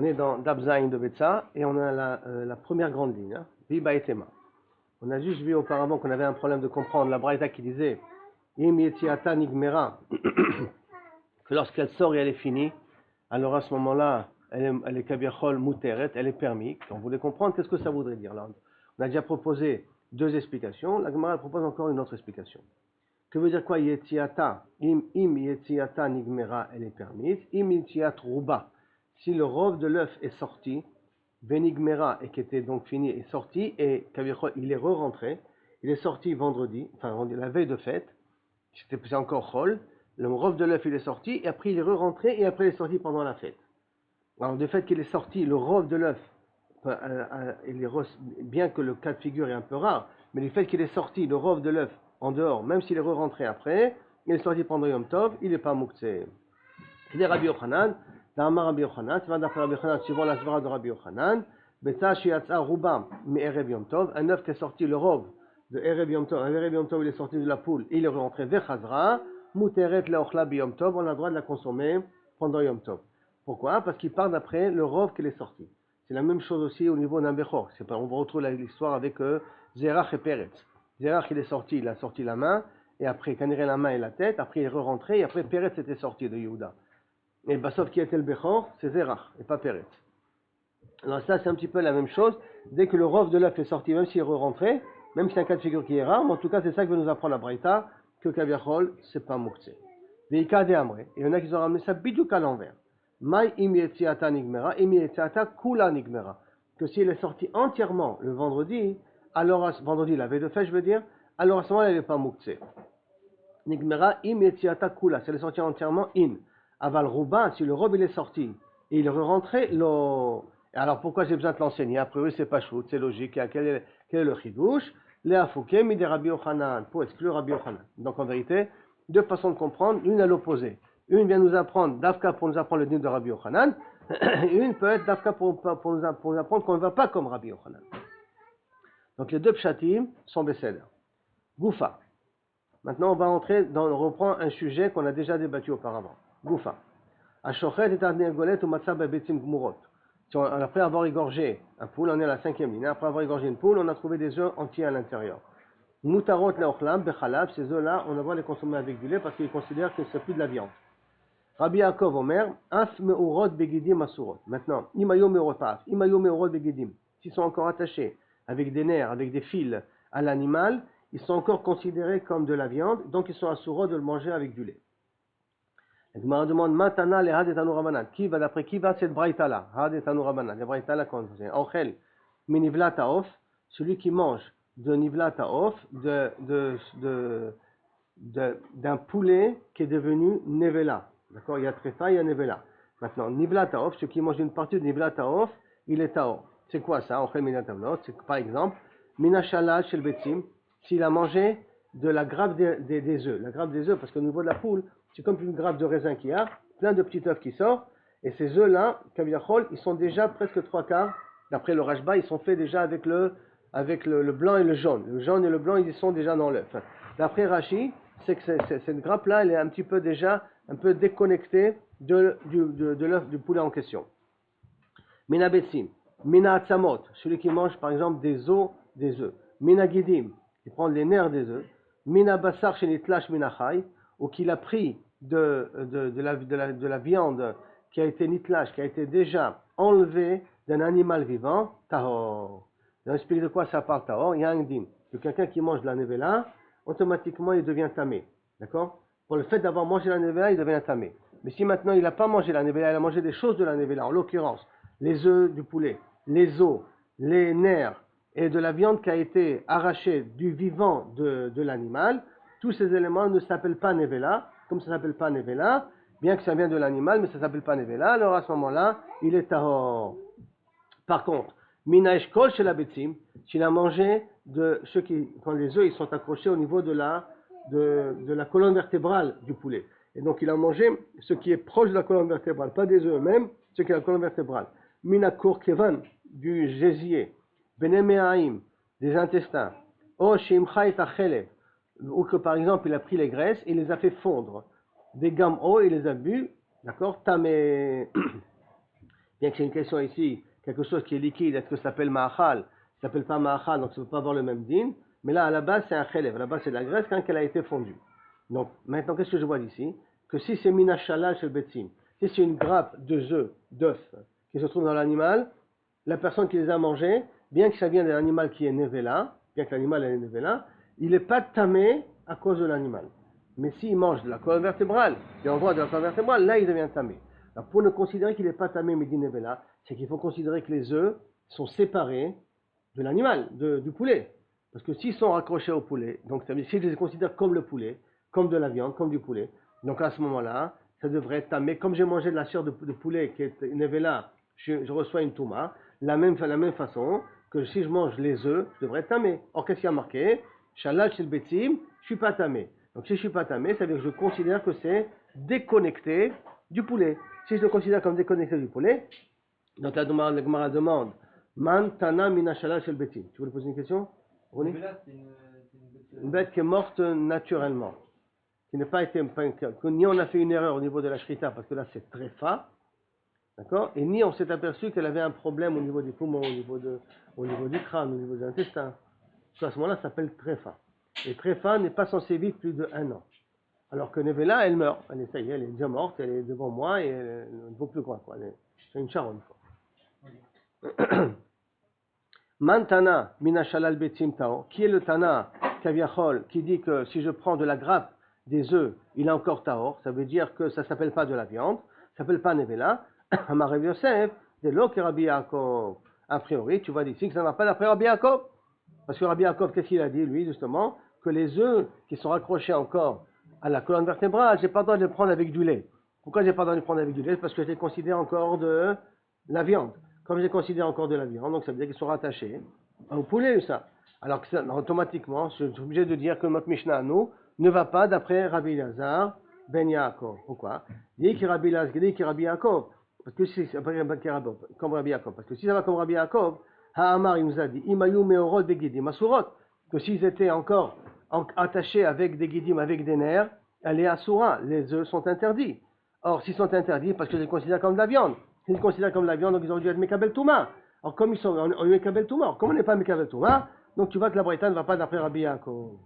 On est dans Dabzaïn de Betsa et on a la première grande ligne, hein, Viba et Tema. On a juste vu auparavant qu'on avait un problème de comprendre la Braïta qui disait Im Yetiata Nigmera, que lorsqu'elle sort et elle est finie, alors à ce moment-là, elle est Kabiachol Muteret, elle est permis. On voulait comprendre qu'est-ce que ça voudrait dire là. On a déjà proposé deux explications, la Gemara propose encore une autre explication. Que veut dire quoi Yetiata? Im Yetiata Nigmera, elle est permise. Im Yetiat Ruba, si le rove de l'œuf est sorti, Benigmera, et qui était donc fini, est sorti, et il est re-rentré, il est sorti vendredi, enfin la veille de fête, c'est encore Chol, le rove de l'œuf il est sorti, et après il est re-rentré, et après il est sorti pendant la fête. Alors du fait qu'il est sorti, le rove de l'œuf, bien que le cas de figure est un peu rare, mais le fait qu'il est sorti, le rove de l'œuf, en dehors, même s'il est re-rentré après, il est sorti pendant Yom Tov, il n'est pas Mouktsé. C'est Rabbi Yochanan, D'Amar Rabbi Yochanan, c'est d'après Rabbi Yochanan, suivant la svara de Rabbi Yochanan, Betsa Shiatza Ruba mi Erev Yom Tov, un œuf qui est sorti le rove de Erev Yom Tov, Erev Yom Tov il est sorti de la poule, il est rentré vers Chazra, Muteret Leochla bi Yom Tov, on a le droit de la consommer pendant Yom Tov. Pourquoi? Parce qu'il part d'après le rove qu'il est sorti. C'est la même chose aussi au niveau d'un Bechor. On va retrouver l'histoire avec Zerach et Peretz. Zerach il est sorti, il a sorti la main, et après Kaniré la main et la tête, après il est re-rentré, et après Peretz était sorti de Yehuda. Et Bassof qui était le Bechor, c'est Zerach, et pas Peretz. Alors ça c'est un petit peu la même chose, dès que le rove de l'œuf est sorti, même s'il est re-rentré, même si c'est un cas de figure qui est rare, mais en tout cas c'est ça que veut nous apprendre la Braïta, que Kaviachol, c'est pas Mouktsé. Veika de Amre, et il y en a qui ont ramené ça biduk à l'envers. Mai im yetziata nigmera, im yetziata kula nigmera. Que s'il est sorti entièrement le vendredi, alors vendredi, la veille de fête, je veux dire, alors à ce moment-là, il n'est pas Mouktsé. Nigmera im yetziata kula, si elle est sortie entièrement, in. Aval Ruba, si le robe il est sorti et il est rentré, alors pourquoi j'ai besoin de l'enseigner? A priori, c'est pas chou, c'est logique. Quel est le chidouche? Léa Fouké, mi de Rabbi Yochanan, pour exclure Rabbi Yochanan. Donc en vérité, deux façons de comprendre, une à l'opposé. Une vient nous apprendre, Dafka pour nous apprendre le dîme de Rabbi Yochanan, une peut être Dafka pour nous apprendre qu'on ne va pas comme Rabbi Yochanan. Donc les deux pshatim sont Besséder. Goufa. Maintenant on va reprend un sujet qu'on a déjà débattu auparavant. Goufa. Ashochet et Arnegolet ou Matzab Betim Gmurot. Après avoir égorgé un poule, on est à la 5e ligne. Après avoir égorgé une poule, on a trouvé des œufs entiers à l'intérieur. Mutarot leochlam bechalab, ces œufs-là, on va devoir les consommer avec du lait parce qu'ils considèrent que c'est plus de la viande. Rabbi Yaakov Omer, Af meurot begidim asurot. Maintenant, imayo meurotaf, imayo meurot begidim. S'ils sont encore attachés avec des nerfs, avec des fils à l'animal, ils sont encore considérés comme de la viande, donc ils sont assurés de le manger avec du lait. Et je me demande, Matana le had et Tanu Rabanan. D'après qui va cette braïta-là? Had et Tanu Rabanan. La braïta-là, quand c'est Ochel, minivlat haof, celui qui mange de nivlat haof, d'un poulet qui est devenu nevela. D'accord? Il y a tréfa, il y a nevela. Maintenant, nivlat haof, celui qui mange une partie de nivlat haof, il est taor. C'est quoi ça? Ochel minat haof, c'est par exemple, minashalal shel betzim, s'il a mangé de la grappe des œufs. La grappe des œufs, parce qu'au niveau de la poule, c'est comme une grappe de raisin qu'il y a, plein de petits œufs qui sortent, et ces œufs-là, Kaviachol, ils sont déjà presque 3/4, d'après le Rashba, ils sont faits déjà avec le blanc et le jaune. Le jaune et le blanc, ils sont déjà dans l'œuf. D'après Rashi, c'est que cette grappe-là, elle est un petit peu déjà, un peu déconnectée de l'œuf du poulet en question. Mina betsim, mina atzamot, celui qui mange par exemple des os des œufs. Mina gidim, qui prend les nerfs des œufs. Mina basar shenitlash mina chay, ou qu'il a pris de la viande qui a été nitlash, qui a été déjà enlevée d'un animal vivant, tahor. Dans l'esprit de quoi ça parle tahor? Il y a un din. Que quelqu'un qui mange de la nevela, automatiquement il devient tamé. D'accord? Pour le fait d'avoir mangé la nevela, il devient tamé. Mais si maintenant il n'a pas mangé la nevela, il a mangé des choses de la nevela, en l'occurrence, les œufs du poulet, les os, les nerfs et de la viande qui a été arrachée du vivant de l'animal, tous ces éléments ne s'appellent pas nevela, comme ça ne s'appelle pas nevela, bien que ça vient de l'animal, mais ça ne s'appelle pas nevela, alors à ce moment-là, il est tahor. Par contre, mina eshkol chez la betzim, s'il a mangé de ceux qui, quand les œufs ils sont accrochés au niveau de la colonne vertébrale du poulet. Et donc il a mangé ce qui est proche de la colonne vertébrale, pas des œufs eux-mêmes, ce qui est la colonne vertébrale. Mina kurkevan, du gésier, benemeaim, des intestins, o shimcha et achelev, ou que par exemple il a pris les graisses et les a fait fondre, des gammes eau et les a bu, d'accord, tamé. bien que c'est une question ici, quelque chose qui est liquide, est-ce que ça s'appelle ma'achal? Ça s'appelle pas ma'achal, donc ça ne peut pas avoir le même din. Mais là, à la base, c'est un chelev. À la base, c'est de la graisse quand elle a été fondue. Donc, maintenant, qu'est-ce que je vois d'ici? Que si c'est minashalal chez le betsim, si c'est une grappe d'œufs, qui se trouve dans l'animal, la personne qui les a mangés, bien que ça vienne d'un animal qui est nevela, bien que l'animal est nevela, il n'est pas tamé à cause de l'animal. Mais s'il mange de la colonne vertébrale, des endroits de la colonne vertébrale, là il devient tamé. Alors pour ne considérer qu'il n'est pas tamé, mais dit nevela, c'est qu'il faut considérer que les œufs sont séparés de l'animal, du poulet. Parce que s'ils sont raccrochés au poulet, donc ça veut dire si je les considère comme le poulet, comme de la viande, comme du poulet, donc à ce moment-là, ça devrait être tamé. Comme j'ai mangé de la chair de poulet qui est nevela, je reçois une touma, la même façon que si je mange les œufs, je devrais être tamé. Or, qu'est-ce qu'il y a marqué? Shalal shel betzim, je suis pas tamé. Donc, si je suis pas tamé, ça veut dire que je considère que c'est déconnecté du poulet. Si je le considère comme déconnecté du poulet, donc la Gemara demande Man tana mina shalal shel betzim. Tu voulais poser une question? Ronnie? Une bête qui est morte naturellement, qui n'a pas été, que ni on a fait une erreur au niveau de la shrita, parce que là c'est très fa. D'accord? Et ni on s'est aperçu qu'elle avait un problème au niveau des poumons, au niveau du crâne, au niveau des intestins. À ce moment-là, ça s'appelle tréfa. Et tréfa n'est pas censé vivre plus de 1 an. Alors que Nevela, elle meurt. Ça y est, elle est déjà morte, elle est devant moi et elle ne vaut plus quoi. C'est une charonne. Mantana, mina shalal betzim tao. Qui est le Tana, Kaviachol, qui dit que si je prends de la grappe des œufs, il a encore taor. Ça veut dire que ça ne s'appelle pas de la viande, ça ne s'appelle pas Nevela. Amar Yosef, de l'eau que Rabbi Yaakov. A priori, tu vois d'ici que ça ne va pas d'après Rabbi Yaakov. Parce que Rabbi Yaakov, qu'est-ce qu'il a dit, lui, justement? Que les œufs qui sont raccrochés encore à la colonne vertébrale, j'ai pas le droit de les prendre avec du lait. Pourquoi j'ai pas le droit de les prendre avec du lait? Parce que je les considère encore de la viande. Comme je les considère encore de la viande, donc ça veut dire qu'ils sont rattachés au poulet ou ça. Alors que ça, automatiquement, je suis obligé de dire que notre Mishnah à nous ne va pas d'après Rabbi Lazar ben Yaakov. Pourquoi? Il dit que Rabbi Lazar, il dit que Rabbi Yaakov. Parce que si c'est comme Rabbi Yaakov, parce que si ça va comme Rabbi Yaakov, Ha'amar il nous a dit Imayu meorot begidim asurot, que s'ils étaient encore attachés avec des guidim, avec des nerfs, elle est asura, les œufs sont interdits. Or, s'ils sont interdits, parce que je les considère comme de la viande, s'ils les considèrent comme de la viande, donc ils ont dû être Mekabel Touma. Or, comme ils sont en Mekabel Touma, comme on n'est pas Mekabel Touma, donc tu vois que la Braïta ne va pas d'après Rabbi Yaakov.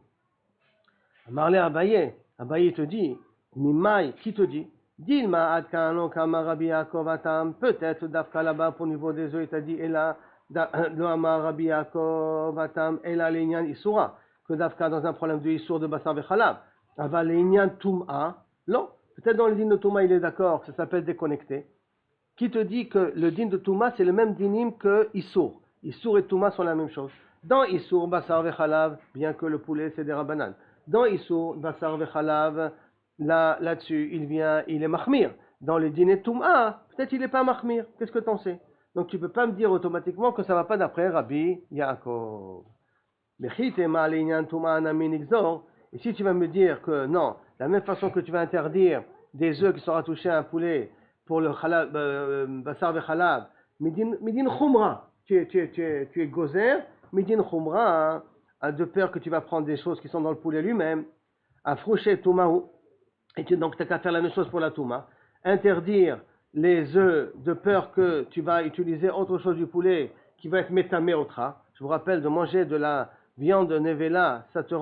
Marlé Abaye te dit, Mimai, qui te dit? Dilma adkano kama Rabbi Yaakov atam, peut-être d'Afka là-bas pour le niveau des œufs, il t'a dit, et là, Amar Rabbi Yaakov atam, et là, l'Inyan Isura, que d'Afka dans un problème de Isur de Bassar Vechalab, aval l'Inyan Tum'a, non, peut-être dans le din de Touma il est d'accord, ça s'appelle déconnecté. Qui te dit que le din de Touma c'est le même dinim que Isur? Isur et Touma sont la même chose. Dans Isur, Bassar Vechalav, bien que le poulet c'est des rabanan. Dans Isur, Bassar Vechalav, là-dessus, il est mahmir. Dans le din et Touma, peut-être il n'est pas mahmir. Qu'est-ce que t'en sais? Donc tu ne peux pas me dire automatiquement que ça ne va pas d'après Rabbi Yaakov. Et si tu vas me dire que non, de la même façon que tu vas interdire des œufs qui sont rattachés à un poulet pour le basar vechalab, midin khumra, tu es gozer, midin khumra, de peur que tu vas prendre des choses qui sont dans le poulet lui-même, à froucher toumaou, et donc tu n'as qu'à faire la même chose pour la touma, interdire les œufs de peur que tu vas utiliser autre chose du poulet qui va être métamé au tra. Je vous rappelle de manger de la viande nevela, ça te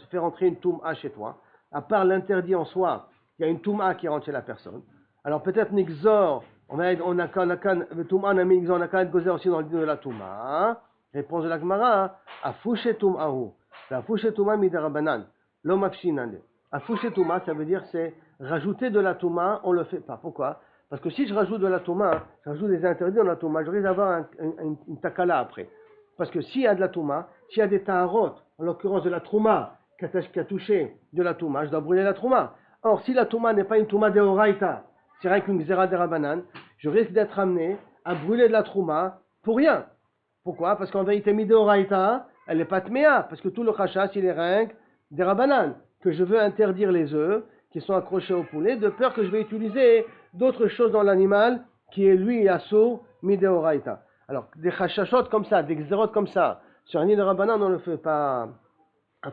fait rentrer une touma chez toi. À part l'interdit en soi, il y a une touma qui rentre chez la personne. Alors peut-être nixor, on a qu'à gozer aussi dans le din de la touma. Réponse de la Gemara, a fouché toumahu. La fouché touma midarabanan, l'homme afshinane. A fouché touma, ça veut dire c'est rajouter de la touma, on le fait pas. Pourquoi? Parce que si je rajoute de la touma, je rajoute des interdits dans la touma, je risque d'avoir une takala après. Parce que s'il y a de la touma, s'il y a des taharot, en l'occurrence de la trouma, qui a touché de la touma, je dois brûler la trouma. Or, si la touma n'est pas une touma de oraita, c'est rien qu'une xéra de rabanan, je risque d'être amené à brûler de la trouma pour rien. Pourquoi? Parce qu'en vérité, mi de oraita, elle n'est pas tméa, parce que tout le khashas, il est rien des rabanan, que je veux interdire les œufs qui sont accrochés au poulet, de peur que je vais utiliser d'autres choses dans l'animal qui est lui assourd mi de oraita. Alors, des chachachot comme ça, des xérotes comme ça, sur un nid de rabanan, on ne le fait pas. Les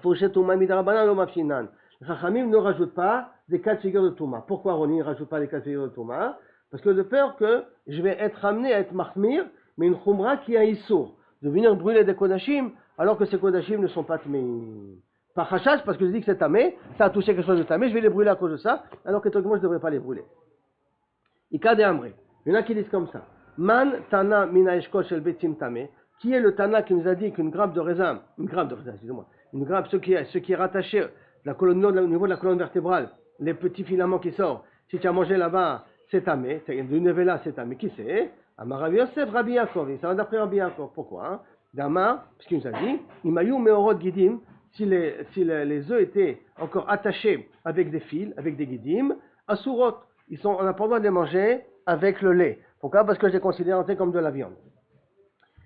Chachamim ne rajoutent pas des cas de figure de Touma. Pourquoi Roni ne rajoute pas les cas de figure de Touma? Parce que de peur que je vais être amené à être mahmir, mais une khumra qui a issour, de venir brûler des kodashim, alors que ces kodashim ne sont pas tmei. Par chachach, parce que je dis que c'est tamé, ça a touché quelque chose de tamé, je vais les brûler à cause de ça, alors que moi je ne devrais pas les brûler. Ika de Amré. Il y en a qui disent comme ça. Man Tana Mina Eshkol Shel Betim Tamé. Qui est le Tana qui nous a dit qu'une grappe de raisin, excusez-moi, une grappe, ce qui est rattaché la colonne, au niveau de la colonne vertébrale, les petits filaments qui sortent, si tu as mangé là-bas, c'est tamé, du nevela, c'est tamé. Qui c'est? Amar Rabbi Yosef, Rabbi Yaakov. Ça va d'après Rabbi Yaakov. Pourquoi? Dama, parce qu'il nous a dit, Imayu Meorot Gidim, si les œufs étaient encore attachés avec des fils, avec des guidim, Asurot, on n'a pas le droit de les manger avec le lait. Pourquoi? Parce que je les considère comme de la viande.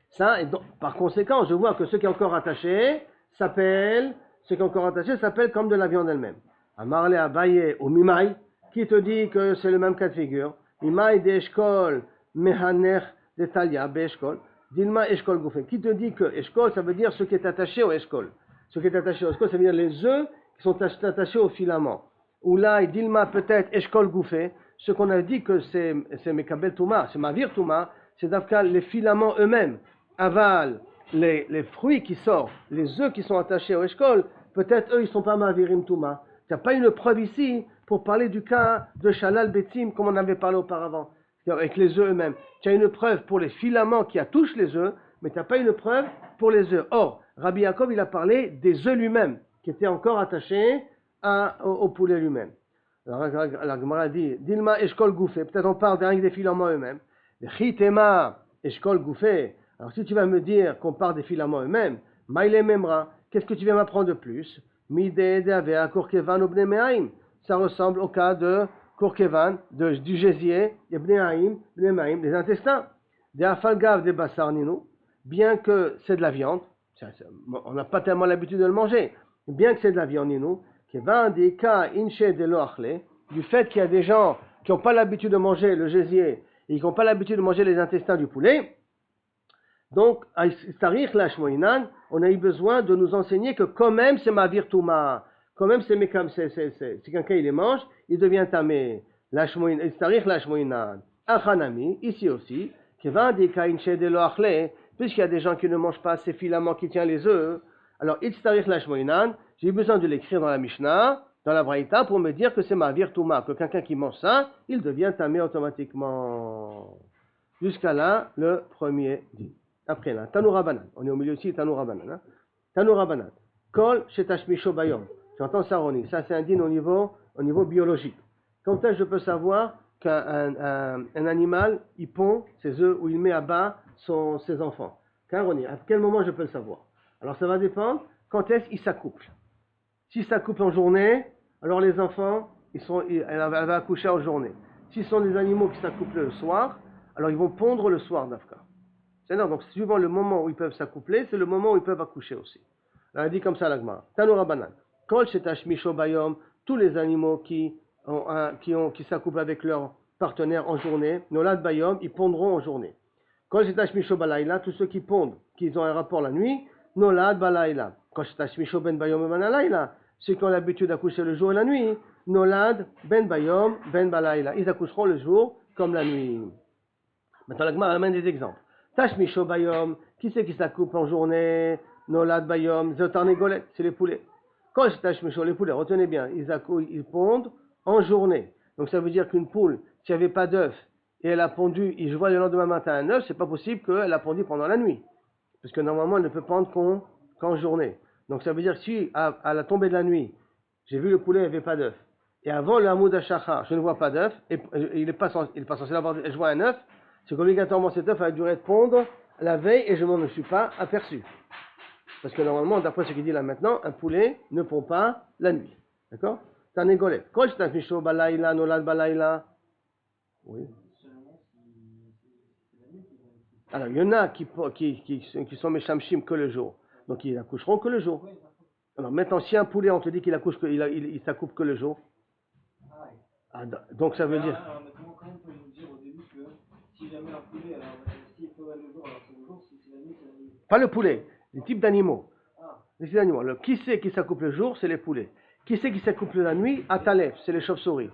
Ça, et donc, par conséquent, je vois que ce qui est encore attaché s'appelle comme de la viande elle-même. Amarle Abaye ou Mimai, qui te dit que c'est le même cas de figure. Mimai de Eshkol, Mehaner de Talia, Beeshkol, Dilma Eshkol Gouffé. Qui te dit que Eshkol, ça veut dire ce qui est attaché au Eshkol. Ce qui est attaché au Eshkol, ça veut dire les œufs qui sont attachés au filament. Ou là, Dilma peut-être Eshkol Gouffé. Ce qu'on a dit que c'est Mekabel Touma, c'est Mavir Touma, c'est d'Afka les filaments eux-mêmes avalent les fruits qui sortent, les œufs qui sont attachés au Eshkol, peut-être eux ils ne sont pas Mavirim Touma. Il n'y a pas une preuve ici pour parler du cas de Shalal Betim comme on avait parlé auparavant, avec les œufs eux-mêmes. Tu as une preuve pour les filaments qui attouchent les œufs, mais tu n'as pas une preuve pour les œufs. Or, Rabbi Yaakov il a parlé des œufs lui-même, qui étaient encore attachés au poulet lui-même. Alors, la Gemara dit, Dilma Eshkol Gouffé, peut-être on parle d'un des filaments eux-mêmes. Chitema Eshkol Gouffé. Alors, si tu vas me dire qu'on parle des filaments eux-mêmes, Maïle Memra, qu'est-ce que tu viens m'apprendre de plus? Midede Avea Korkevan ou Bnei ça ressemble au cas de Korkevan, du gésier, et Bnei Me'aim, les intestins. Des Afalgav, des Bassar Ninu, bien que c'est de la viande, on n'a pas tellement l'habitude de le manger, bien que c'est de la viande Ninu, du fait qu'il y a des gens qui n'ont pas l'habitude de manger le gésier et qui n'ont pas l'habitude de manger les intestins du poulet, donc, on a eu besoin de nous enseigner que quand même c'est ma virtuma, quand même c'est si quelqu'un il les mange, il devient tamé. Achanami, ici aussi, puisqu'il y a des gens qui ne mangent pas ces filaments qui tiennent les œufs, alors j'ai eu besoin de l'écrire dans la Mishnah, dans la Braïta, pour me dire que c'est ma virtuma, que quelqu'un qui mange ça, il devient tamé automatiquement. Jusqu'à là, le premier dit. Après là, Tanoura Banan. On est au milieu ici, Tanoura Banan. Hein? Tanoura Banan. Kol Shetashmisho Bayom. J'entends ça, Roni. Ça, c'est un din au niveau biologique. Quand est-ce que je peux savoir qu'un animal, il pond ses œufs ou il met à bas ses enfants? Car Roni, à quel moment je peux le savoir? Alors, ça va dépendre quand est-ce qu'il s'accouple. Si ça couple en journée, alors les enfants, elle va accoucher en journée. Si ce sont des animaux qui s'accouplent le soir, alors ils vont pondre le soir d'Afka. C'est-à-dire, donc, suivant le moment où ils peuvent s'accoupler, c'est le moment où ils peuvent accoucher aussi. Alors, elle dit comme ça, l'Agmara. Tanoura Banan. Kol Shetash Misho Bayom, tous les animaux qui s'accouplent avec leur partenaire en journée, Nolad Bayom, ils pondront en journée. Kol Shetash Misho Balayla, tous ceux qui pondent, qui ont un rapport la nuit, Nolad Balayla. Kol Shetash Misho Ben Bayom Ben Alayla, ceux qui ont l'habitude d'accoucher le jour et la nuit, Nolad Ben Bayom Ben Balayla. Ils accoucheront le jour comme la nuit. Maintenant, l'Agmara amène des exemples. Tashmisho Bayom, qui c'est qui s'accouple en journée? Nolad Bayom, Zotarnegolet, c'est les poulets. Quand c'est Tashmisho, les poulets, retenez bien, ils pondent en journée. Donc ça veut dire qu'une poule, s'il n'y avait pas d'œuf, et elle a pondu, et je vois le lendemain matin un œuf, c'est pas possible qu'elle a pondu pendant la nuit. Parce que normalement, elle ne peut pondre qu'en journée. Donc ça veut dire que si, à la tombée de la nuit, j'ai vu le poulet, il n'y avait pas d'œuf. Et avant le Hamoud HaShachar, je ne vois pas d'œuf, et il n'est pas censé l'avoir, je vois un œuf, c'est qu'obligatoirement cet œuf a duré de pondre la veille et je ne m'en suis pas aperçu. Parce que normalement, d'après ce qu'il dit là maintenant, un poulet ne pond pas la nuit. D'accord? C'est un égolet. Quand je t'affiche balaïla, nolad balaïla. Oui. Alors, il y en a qui sont méchamchim que le jour. Donc, ils accoucheront que le jour. Alors, maintenant, si un poulet, on te dit qu'il accouche il s'accouple que le jour. Donc, ça veut dire. Comment on peut nous dire au début que si jamais un poulet, alors s'il peut aller le jour, alors c'est le jour, si c'est la nuit, c'est la nuit. Pas le poulet, les types d'animaux. Les types d'animaux. Alors, qui c'est qui s'accouple le jour? C'est les poulets. Qui c'est qui s'accouple la nuit? À Talef, c'est les chauves-souris.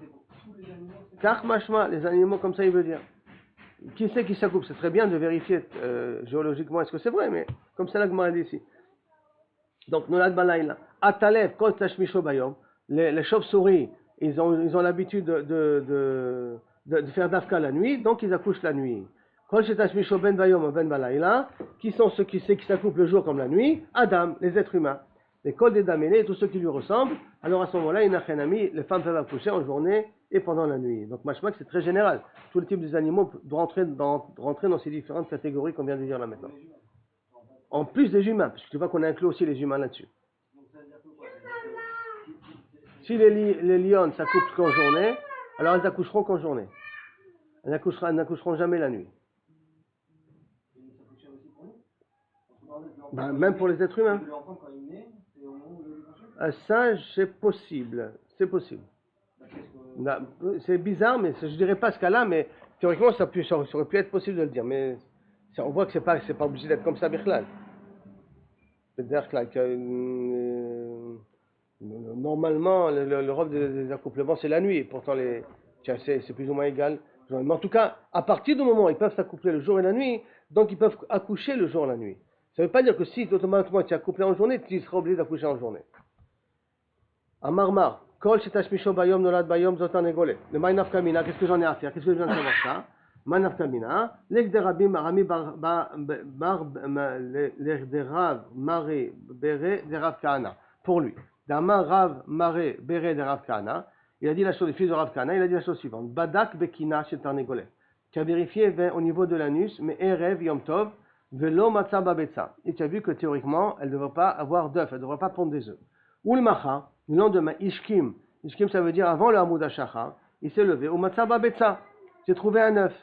Car machma, les animaux comme ça, il veut dire. Qui sait qui s'accouple? C'est très bien de vérifier géologiquement est-ce que c'est vrai, mais comme ça, la Gemara dit ici. Donc, Nolad Balayla. Atalev, Kol Tashmisho Bayom. Les chauves-souris, ils ont l'habitude de faire dafka la nuit, donc ils accouchent la nuit. Kol Tashmisho Ben Bayom Ben Balayla. Qui sont ceux qui s'accouplent le jour comme la nuit? Adam, les êtres humains. Les Kol des Daménés, tous ceux qui lui ressemblent. Alors à ce moment-là, les femmes peuvent accoucher en journée et pendant la nuit. Donc, machmak, c'est très général. Tous les types d'animaux doivent rentrer dans ces différentes catégories qu'on vient de dire là maintenant. En plus des humains, parce que tu vois qu'on inclut aussi les humains là-dessus. Si les lionnes s'accouplent qu'en journée, alors elles accoucheront qu'en journée. Elles n'accoucheront jamais la nuit. Ben, même pour les êtres humains. Un singe, c'est possible. C'est possible. C'est bizarre, mais je dirais pas ce cas-là, mais théoriquement, ça aurait pu être possible de le dire. Mais on voit que c'est pas obligé d'être comme ça, Birklal. C'est-à-dire que normalement, le rôle des accouplements, c'est la nuit. Pourtant, c'est plus ou moins égal. Mais en tout cas, à partir du moment où ils peuvent s'accoupler le jour et la nuit, donc ils peuvent accoucher le jour et la nuit. Ça ne veut pas dire que si automatiquement tu es accouplé en journée, tu seras obligé d'accoucher en journée. Amarmar, Kol Shetashmisho Bayom Nolad Bayom Zotan Egole. Le Maïnaf Kamina, qu'est-ce que j'en ai à faire? Qu'est-ce que je viens de savoir ça? Maïnaf Kamina, l'Egderabim Arami l'Egderav Mare Bere Derav Kahana. Pour lui, Dama Rav Mare Bere Derav Kahana, il a dit la chose, le fils de Rav Kahana, il a dit la chose suivante. Badak Bekina Shetan Egole. Tu as vérifié au niveau de l'anus, mais Erev Yom Tov, Velo Matzah Babetza. Et tu as vu que théoriquement, elle ne devrait pas avoir d'œufs, elle ne devrait pas pondre des œufs. Ou le Macha, le lendemain, Ishkim. Ishkim, ça veut dire avant le Hamoud HaShachar, il s'est levé. Ou Matzah Babetza. J'ai trouvé un œuf.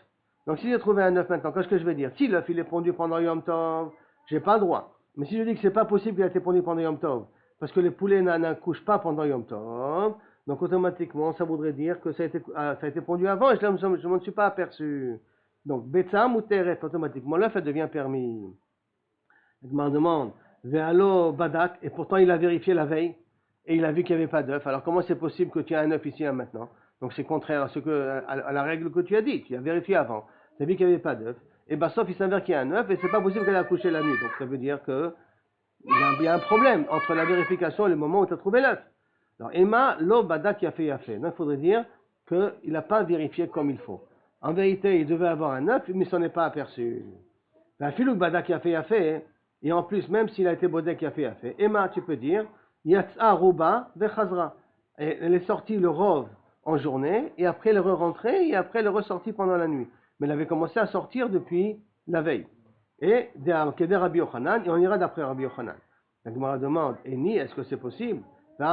Donc si j'ai trouvé un œuf maintenant, qu'est-ce que je vais dire? Si l'œuf il est pondu pendant Yom Tov, j'ai pas le droit. Mais si je dis que c'est pas possible qu'il ait été pondu pendant Yom Tov, parce que les poulets n'accouchent pas pendant Yom Tov, donc automatiquement ça voudrait dire que ça a été pondu avant et je ne m'en suis pas aperçu. Donc Betza Mouteret, automatiquement l'œuf elle devient permis. Je me demande, Ve'alo Badak, et pourtant il a vérifié la veille et il a vu qu'il n'y avait pas d'œuf. Alors comment c'est possible que tu aies un œuf ici là maintenant? Donc c'est contraire à la règle que tu as dit. Tu as vérifié avant. Tu as vu qu'il n'y avait pas d'œuf. Et bien sauf il s'avère qu'il y a un œuf et c'est pas possible qu'elle ait accouché la nuit. Donc ça veut dire que il y a un problème entre la vérification et le moment où tu as trouvé l'œuf. Alors Emma, lo badak yafé. Donc il faudrait dire qu'il n'a pas vérifié comme il faut. En vérité, il devait avoir un œuf, mais il s'en est pas aperçu. Ben filou badak yafé. Et en plus, même s'il a été bodek yafé. Emma, tu peux dire yatsa ruba vechazra. Elle est sortie le rov en journée, et après elle est rentrée, et après elle est ressortie pendant la nuit. Mais elle avait commencé à sortir depuis la veille. Et Rabbi Yochanan, et on ira d'après Rabbi Yochanan. La Gemara demande, et ni, est-ce que c'est possible? J'ai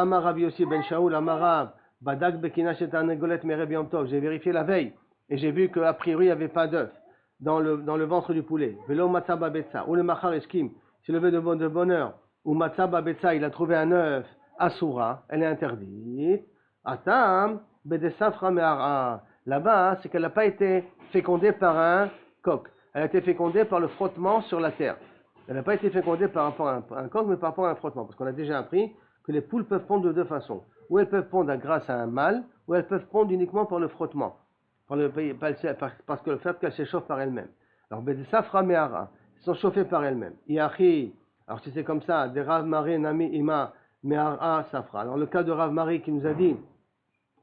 vérifié la veille, et j'ai vu qu'a priori il n'y avait pas d'œuf dans le ventre du poulet. Ou le machar eskim, s'est levé de bonne heure, ou matzaba betza, il a trouvé un œuf, asura, elle est interdite. Atam, bedesafra me'ara. Là-bas, c'est qu'elle n'a pas été fécondée par un coq. Elle a été fécondée par le frottement sur la terre. Elle n'a pas été fécondée par rapport à un coq, mais par rapport à un frottement. Parce qu'on a déjà appris que les poules peuvent pondre de deux façons. Ou elles peuvent pondre grâce à un mâle, ou elles peuvent pondre uniquement par le frottement. Parce que le fait qu'elles s'échauffent par elles-mêmes. Alors, bedesafra me'ara, elles sont chauffées par elles-mêmes. Iachi, alors si c'est comme ça, des Rav Mari Nami Ima Me'ara Safra. Alors le cas de Rav Mari qui nous a dit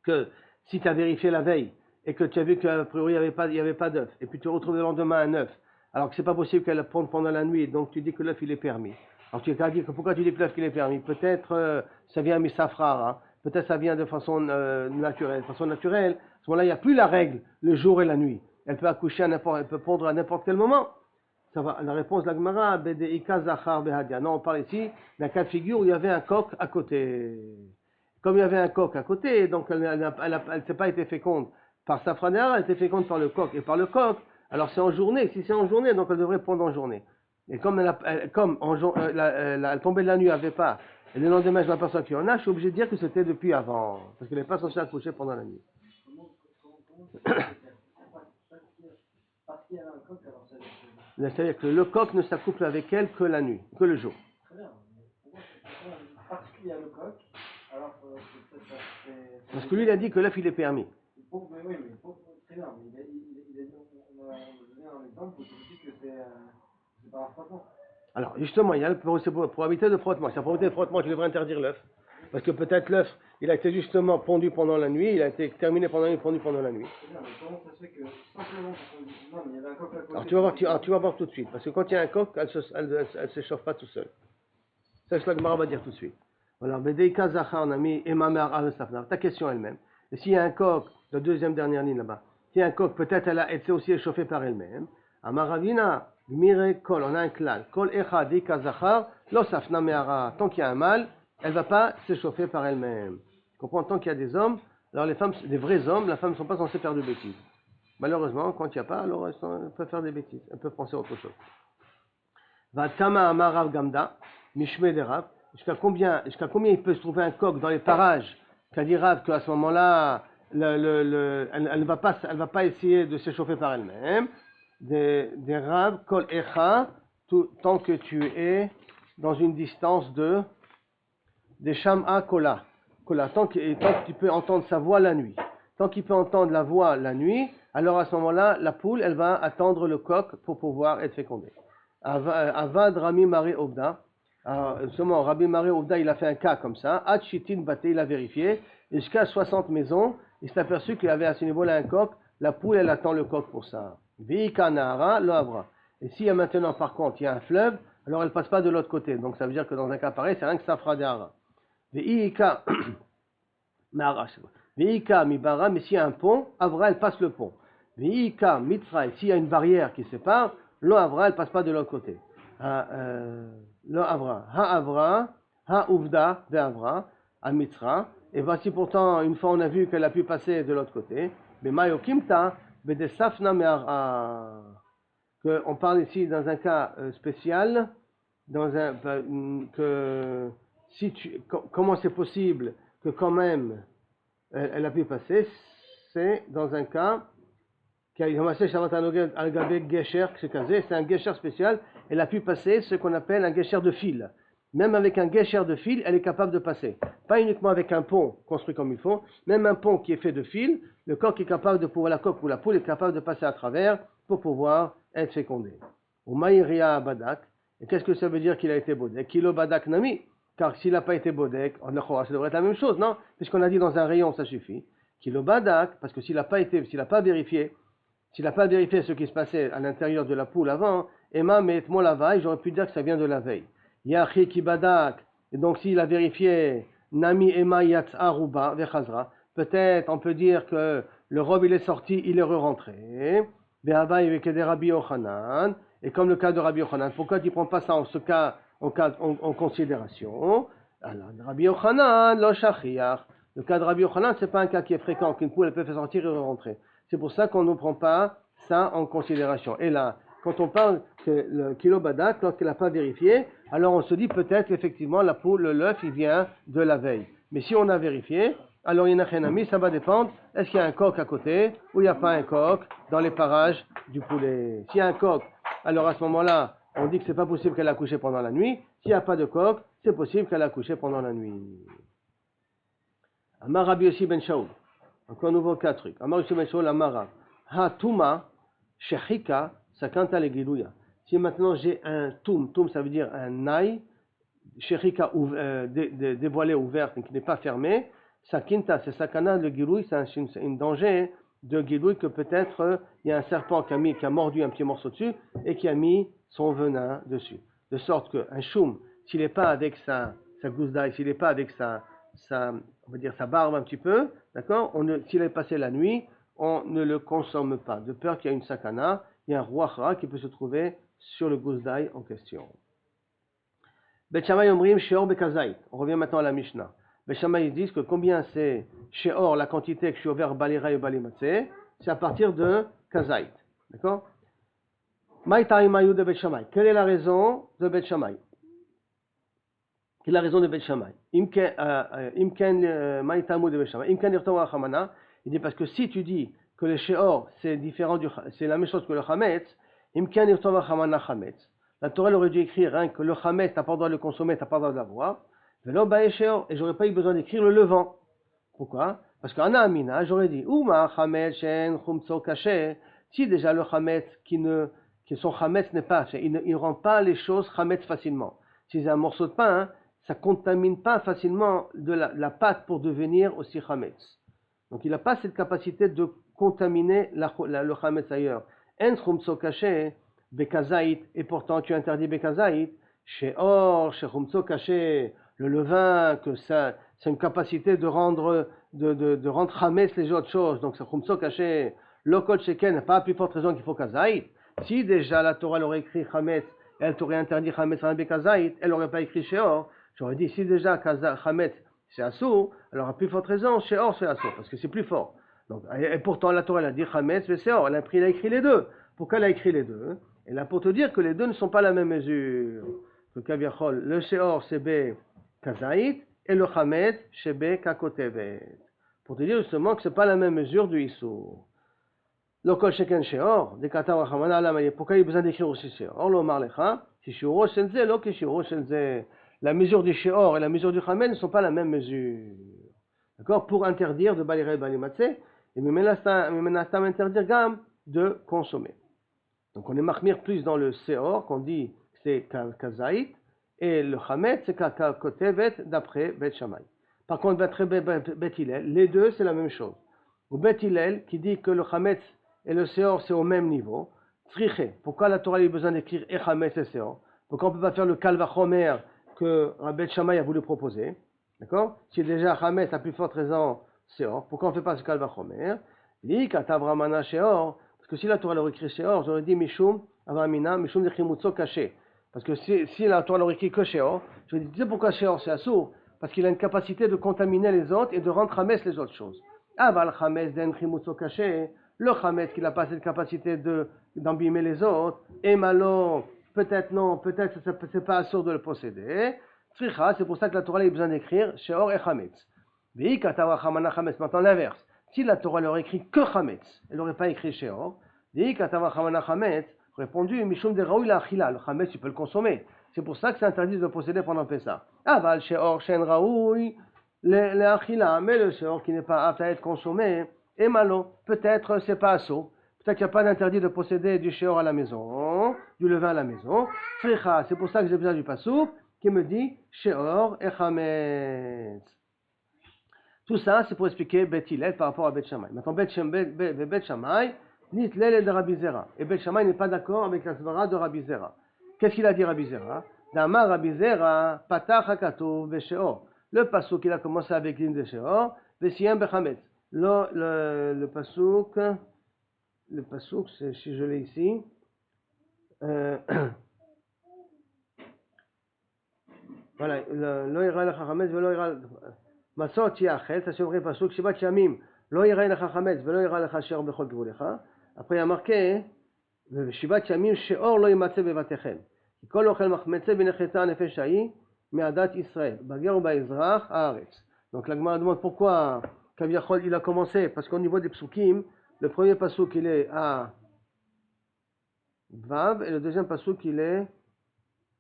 que si tu as vérifié la veille et que tu as vu qu'a priori il n'y avait pas d'œuf, et puis tu retrouves le lendemain un œuf, alors que c'est pas possible qu'elle ponde pendant la nuit, donc tu dis que l'œuf il est permis. Alors tu as dit que pourquoi tu dis que l'œuf il est permis? Peut-être ça vient misafra, hein? Peut-être ça vient de façon naturelle. De façon naturelle, à ce moment-là il n'y a plus la règle le jour et la nuit. Elle peut accoucher elle peut pondre à n'importe quel moment. Ça va, la réponse de la Gemara, non, on parle ici d'un cas de figure où il y avait un coq à côté. Comme il y avait un coq à côté, donc elle ne s'est pas été féconde par sa franère, elle a été féconde par le coq. Et par le coq, alors c'est en journée, si c'est en journée, donc elle devrait pondre en journée. Et comme elle tombait de la nuit, elle n'avait pas, et le lendemain je m'aperçois qu'il y en a, je suis obligé de dire que c'était depuis avant, parce qu'elle n'est pas censée accoucher pendant la nuit. C'est-à-dire que le coq ne s'accouple avec elle que la nuit, que le jour. Très bien. Parce qu'il y a le coq, alors parce que lui il a dit que l'œuf il est permis. Oui, mais C'est pas un frottement. Alors, justement, il y a la probabilité de frottement. Si la probabilité de frottement, tu devrais interdire l'œuf. Parce que peut-être l'œuf, il a été justement pondu pendant la nuit, il a été terminé pendant la nuit, pondu pendant la nuit. C'est bien, mais comment ça se fait que simplement parce qu'on dit non, mais il y avait un coq à côté. Alors, tu vas voir tout de suite. Parce que quand il y a un coq, elle ne s'échauffe pas tout seul. Ça, c'est ce que Gemara va dire tout de suite. Alors, Bedeika Zachar, on a mis Emamer Al-Safnar. Ta question elle-même. Et s'il y a un coq, la deuxième dernière ligne là-bas, s'il y a un coq, peut-être elle s'est aussi échauffée par elle-même. Amaravina, Mire Kol, on a un clan. Kol Echad, Ika Zachar, Lo Safna Meara. Tant qu'il y a un mâle, elle ne va pas s'échauffer par elle-même. Tu comprends? Tant qu'il y a des hommes, alors les femmes, des vrais hommes, les femmes ne sont pas censées faire de bêtises. Malheureusement, quand il n'y a pas, alors elles peuvent faire des bêtises. Elles peuvent penser à autre chose. Vatama Amarav Gamda, Mishme de Rav. Jusqu'à combien il peut se trouver un coq dans les parages qu'a dit Rav qu'à ce moment-là, elle ne va pas essayer de s'échauffer par elle-même. Des Rav, Kol Echa, tant que tu es dans une distance de Sham'a Kola. Tant que tu peux entendre sa voix la nuit. Tant qu'il peut entendre la voix la nuit, alors à ce moment-là, la poule, elle va attendre le coq pour pouvoir être fécondée. Avad Rami Mari Obda. Justement, Rabbi Mari Obda, il a fait un cas comme ça. Ad Shitin Bate, il a vérifié. Et jusqu'à 60 maisons, il s'est aperçu qu'il y avait à ce niveau-là un coq. La poule, elle attend le coq pour ça. Vika Nahara, lo Avra. Et s'il y a maintenant, par contre, il y a un fleuve, alors elle ne passe pas de l'autre côté. Donc ça veut dire que dans un cas pareil, c'est rien que ça fera des haras. Vika Mibara, mais s'il y a un pont, Avra, elle passe le pont. Vika Mitzra, s'il y a une barrière qui sépare, lo Avra, elle passe pas de l'autre côté. Lo Avra, Ha Avra, Ha Uvda, Ve Avra, à Mitzra. Et voici pourtant, une fois on a vu qu'elle a pu passer de l'autre côté. Mais Mayo Kimta, Bede Safna Me'ara. On parle ici dans un cas spécial, comment c'est possible que quand même elle a pu passer, c'est dans un cas c'est un gesher spécial, elle a pu passer ce qu'on appelle un gesher de fil. Même avec un gesher de fil, elle est capable de passer. Pas uniquement avec un pont construit comme il faut, même un pont qui est fait de fil, le coq est capable de pouvoir, la coque ou la poule est capable de passer à travers pour pouvoir être fécondé. Ou maïria badak, et qu'est-ce que ça veut dire qu'il a été bodek? Kilo badak nami, car s'il n'a pas été bodek, ça devrait être la même chose, non? Puisqu'on a dit dans un rayon, ça suffit. Kilo badak, parce que s'il n'a pas vérifié ce qui se passait à l'intérieur de la poule avant, Emma met moi la veille, j'aurais pu dire que ça vient de la veille. Yachi kibadak, et donc s'il a vérifié Nami Emma Yatsa Ruba Vechazra, peut-être on peut dire que le robe il est sorti, il est re-rentré. Et comme le cas de Rabbi Yochanan, pourquoi tu ne prends pas ça en considération? Alors, Rabbi Yochanan, lo shachiach. Le cas de Rabbi Yochanan, ce n'est pas un cas qui est fréquent, qu'une poule elle peut faire sortir et re-rentrer. C'est pour ça qu'on ne prend pas ça en considération. Et là, quand on parle que le kilo badak, lorsqu'elle n'a pas vérifié, alors on se dit peut-être qu'effectivement la poule, l'œuf, il vient de la veille. Mais si on a vérifié, alors il y en a rien ami, ça va dépendre, est-ce qu'il y a un coq à côté ou il n'y a pas un coq dans les parages du poulet. S'il y a un coq, alors à ce moment-là, on dit que c'est pas possible qu'elle a couché pendant la nuit. S'il n'y a pas de coq, c'est possible qu'elle a couché pendant la nuit. Amar Rabbi Yossi ben Shaul. Encore un nouveau cas truc. Amar Yossi ben Shaul, Amara. Ha Tuma, Shechika, Sakanta le Gilouya. Si maintenant j'ai un Toum ça veut dire un naï, Shechika dévoilé, ouvert, qui n'est pas fermé. Sakinta, c'est sakana, le gilouï, c'est un danger de gilouï que peut-être il y a un serpent qui a mordu un petit morceau dessus et qui a mis son venin dessus. De sorte qu'un choum, s'il n'est pas avec sa gousse d'ail, s'il n'est pas avec on va dire sa barbe un petit peu, d'accord, s'il est passé la nuit, on ne le consomme pas, de peur qu'il y a une sakana, il y a un ruachra qui peut se trouver sur le gousse d'ail en question. Bet Shammai omrim sheor bekazait. On revient maintenant à la Mishnah. Bet Shammai ils disent que combien c'est sheor, la quantité que je suis ouvert balira et balimatse, c'est à partir de kazait. D'accord? Maïtaïmayu de Bet Shammai. Quelle est la raison de Bet Shammai? Quelle est la raison de Bet Shammai? Imken maïtaïmu de Bet Shammai. Imken irtawa chamana. Il dit parce que si tu dis que le sheor c'est différent c'est la même chose que le chametz, imken irtawa chamana chametz. La Torah aurait dû écrire hein, que le chametz, tu n'as pas le droit de le consommer, tu n'as pas le droit de l'avoir. Et j'aurais pas eu besoin d'écrire le levant. Pourquoi? Parce qu'en amina, j'aurais dit, Ouma chametz shen chumtso kaché. Si déjà le chametz qui ne qui sont chametz n'est pas, il ne rend pas les choses chametz facilement. Si c'est un morceau de pain, hein, ça contamine pas facilement de la pâte pour devenir aussi chametz. Donc il n'a pas cette capacité de contaminer le chametz ailleurs. En chumtso caché, bekazait, et pourtant tu interdis bekazait, chez or, chez chumtso caché, le levain, que ça, c'est une capacité de rendre chametz les autres choses. Donc c'est chumtso caché, lokot sheken, pas à plus forte raison qu'il faut kazait. Si déjà la Torah l'aurait écrit chametz, elle t'aurait interdit chametz en bekazait, elle n'aurait pas écrit chez or. J'aurais dit si déjà chametz c'est assour, alors à plus forte raison, chez or c'est assour, parce que c'est plus fort. Donc, et pourtant la Torah elle a dit chametz, mais c'est or, elle a écrit les deux. Pourquoi elle a écrit les deux? Elle a pour te dire que les deux ne sont pas la même mesure. Le sheor c'est be kazait et le chametz c'est be kakotevet. Pour te dire justement que c'est pas la même mesure du issour. Le kol sheken sheor, de kata wa chamana lama, pourquoi il y a besoin d'écrire aussi sheor? Lo mar lecha, si shiuro shenze, lo ki shiuro shenze. La mesure du sheor et la mesure du chametz ne sont pas la même mesure. D'accord? Pour interdire de balirer balimatzé, et menastam interdire gam de consommer. Donc on est marmire plus dans le seor, qu'on dit que c'est kazaït, et le chametz c'est kakotevet d'après Bet Shammai. Par contre, d'après Bet Hillel, les deux c'est la même chose. Ou Bet Hillel qui dit que le chametz et le seor c'est au même niveau. Tzriche, pourquoi la Torah a eu besoin d'écrire et chametz et seor? Pourquoi on ne peut pas faire le kalvachomer que Bet Shammai a voulu proposer? D'accord? Si déjà chametz a plus forte raison seor, pourquoi on ne fait pas ce kalvachomer? Li katavramana sheor. Parce que si la Torah l'aurait écrit Sheor, j'aurais dit Mishum, Avamina, Mishum de Chimutso caché. Parce que si la Torah l'aurait écrit que Sheor, j'aurais dit, tu sais pourquoi Sheor c'est assour? Parce qu'il a une capacité de contaminer les autres et de rendre Chametz les autres choses. Aval Chametz den Chimutso caché, le Chametz qui n'a pas cette capacité d'embimer les autres, et malo, peut-être non, peut-être c'est pas assour de le posséder. Tzricha, c'est pour ça que la Torah a eu besoin d'écrire Sheor et Chametz. V'i katawa chamana Chametz, maintenant l'inverse. Si la Torah l'aurait écrit que chametz, elle n'aurait pas écrit sheor. Dit katava chamana chametz, répondu mishum de raoui la achila, le chametz tu peux le consommer. C'est pour ça que c'est interdit de posséder pendant Pessah. Aval sheor shen raoui le achila, mais le sheor qui n'est pas apte à être consommé, et malo, peut-être c'est pas assaut. Peut-être qu'il n'y a pas d'interdit de posséder du sheor à la maison, du levain à la maison. Fricha, c'est pour ça que j'ai besoin du passouk qui me dit sheor et chametz. Tout ça, c'est pour expliquer Bet Hillel par rapport à Bet Shammai. Maintenant, Bet Shammai, nitlel de Rabbi Zera. Et Bet Shammai n'est pas d'accord avec la svara de Rabbi Zera. Qu'est-ce qu'il a dit Rabbi Zera? Dama Rabbi Zera, patach hakatuv besheor. Le pasuk, il a commencé avec l'hymne de sheor, vesiyem bechametz. Le pasuk, c'est, si je l'ai ici, voilà, lo ira lecha chametz velo ira Masot Tiachel, ça c'est vrai, parce que Shivat Shamim, lo ira lecha chametz, velo ira lecha sheor bechol gvulecha. Après il y a marqué, Shivat Shamim, sheor lo yimatze bevatechem. Kol ochel machmetze benecheta nefesh ha'i, me'adat Israël, bager ou ba'ezrach haaretz. Donc la Gemara demande pourquoi Kaviachol il a commencé, parce qu'au niveau des psukim, le premier pasuk il est à Vav, et le deuxième pasuk il est,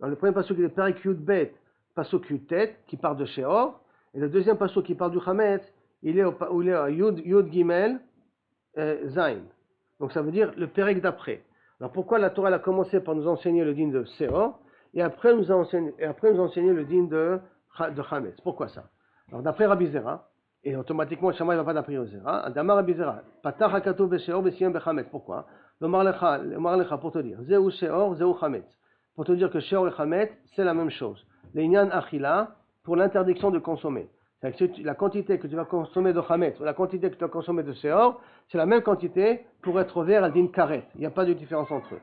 dans le premier pasuk il est Perik Yud Bet, pasuk Yud Tet, qui part de sheor. Et le deuxième pasuk qui parle du chametz, il est à Yud Gimel Zain. Donc ça veut dire le pérek d'après. Alors pourquoi la Torah a commencé par nous enseigner le din de Seor et après nous enseigner le din de chametz? Pourquoi ça? Alors d'après Rabbi Zera, et automatiquement Shammai ne va pas d'après Zera, Adama Rabbi Zera, patach hakatuv beSheor besiyem bechametz. Pourquoi? Le marlecha pour te dire, zeu Sheor, zeu chametz. Pour te dire que Sheor et chametz c'est la même chose. L'inyan achila pour l'interdiction de consommer. La quantité que tu vas consommer de chametz ou la quantité que tu vas consommer de seor, c'est la même quantité pour être ouvert à din karet. Il n'y a pas de différence entre eux.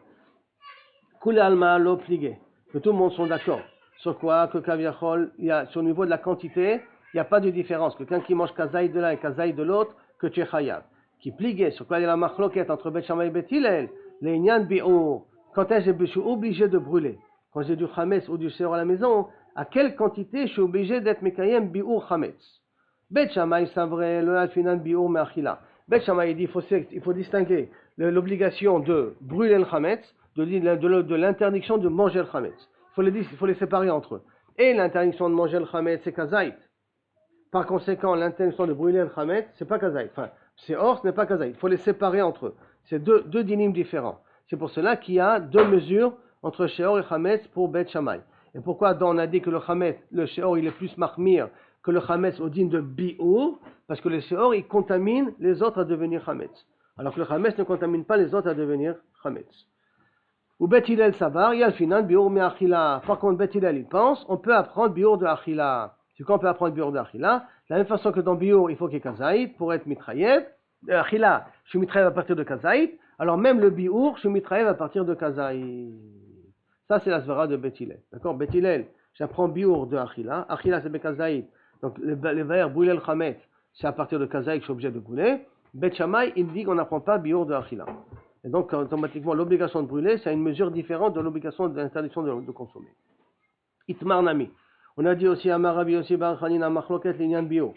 Kule alma lo pligé. Que tout le monde soit d'accord. Sur quoi? Que kaviachol, sur le niveau de la quantité, il n'y a pas de différence. Quelqu'un qui mange kazaï de l'un et kazaï de l'autre, que tu es chayav. Qui pligé, sur quoi il y a la machloket entre Bet Shammai et Bet Hillel, les inyan bi'ur. Quand est-ce que je suis obligé de brûler? Quand j'ai du chametz ou du seor à la maison, à quelle quantité je suis obligé d'être mekayem bi'ur chametz? Bet Shammai savrait le alfinan bi'ur me'achila. Bet Shammai dit il faut distinguer l'obligation de brûler le chametz de l'interdiction de manger le chametz. Il faut les séparer entre eux. Et l'interdiction de manger le chametz c'est kazaït. Par conséquent, l'interdiction de brûler le chametz c'est pas kazaït. Enfin, c'est or, ce n'est pas kazaït. Il faut les séparer entre eux. C'est deux dinim différents. C'est pour cela qu'il y a deux mesures entre Sheor et Chametz pour Bet Shammai. Et pourquoi on a dit que le Chametz, le Sheor, il est plus mahmir que le Chametz au din de Bi'ur? Parce que le Sheor, il contamine les autres à devenir Chametz. Alors que le Chametz ne contamine pas les autres à devenir Chametz. Ou Bet Hillel Savar, il y a le finan Bi'ur me Achila. Par contre, Bet Hillel, il pense, on peut apprendre Bi'ur de Achila. C'est quand on peut apprendre Bi'ur de Achila. De la même façon que dans Bi'ur, il faut qu'il y ait Kazaït pour être mitraïev. Achila, je suis mitraïev à partir de Kazaït. Alors même le Bi'ur, je suis mitraïev à partir de Kazaït. Ça, c'est la svara de Bet Hillel. D'accord? Bet Hillel, j'apprends Bi'ur de Achila. Achila, c'est Bekazaït. Donc, les vers brûler le Chametz, c'est à partir de Kazaït que je suis obligé de brûler. Bet Shammai, il dit qu'on n'apprend pas Bi'ur de Achila. Et donc, automatiquement, l'obligation de brûler, c'est une mesure différente de l'obligation de l'interdiction de consommer. Itmar Nami. On a dit aussi, Amar Rabbi Yossi bar Chanina, Machloket l'inyan Bi'ur.